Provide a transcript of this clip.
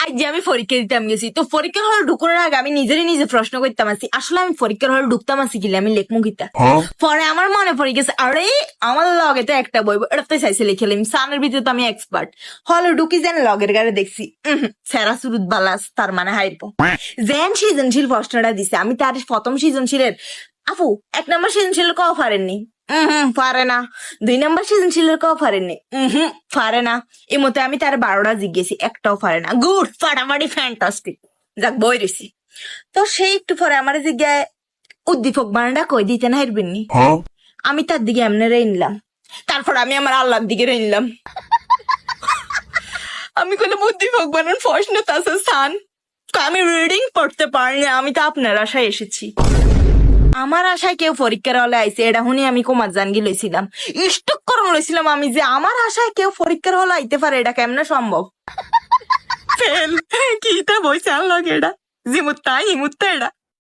আজ যে আমি পরীক্ষা দিতাম গেছি, তো পরীক্ষার হলে ঢুকানোর আগে আমি নিজেরই নিজে প্রশ্ন করতাম আছি, আসলে আমি পরীক্ষার হলে ঢুকতাম আছি কিলে আমি লেখমু কিতা। পরে আমার মনে পড়ে গেছে, আরে আমার লগে তো একটা বই, এটা তো চাইছে লিখে লিম, সানের ভিতরে তো আমি এক্সপার্ট। হলে ঢুকি যেন লগের গাড়ি দেখছি সেরা সুরুত বালাস, তার মানে হাইরব। যেন সৃজনশীল প্রশ্নটা দিছে, আমি তার প্রথম সৃজনশীলের আপু 1 নম্বর সৃজনশীলের কও পারেননি, পারে না। 2 নম্বর সৃজনশীলের কও পারেননি, পারে না। এই মতে আমি তার 12টা জিজ্ঞেসি, একটাও পারে না। গুড, ফাটাফাটি, ফ্যান্টাস্টিক। যাক, বই রয়েছি। তো সেই একটু পরে আমার জিজ্ঞায় উদ্দীপক বানানটা কই দিতে না হারবেননি। আমি তার দিকে এমনি নিলাম, তারপর আমি আমার আল্লাহর দিকে নিলাম। আমি কইলাম উদ্দীপক বানান প্রশ্ন তাছে স্থান, আমি রিডিং পড়তে পারিনি, আমি তো আপনার আশায় এসেছি। আমার আশায় কেউ পরীক্ষার হলে আইছে, এটা শুনি আমি কুমার জানগি লইছিলাম, স্টক করম লইছিলাম আমি, যে আমার আশায় কেউ পরীক্ষার হলে আইতে পারে, এটা কেমনে সম্ভব। ফেল। কিটা বইছে আল্লাহ, এটা জিমুত্তা ইমুত্তা এটা।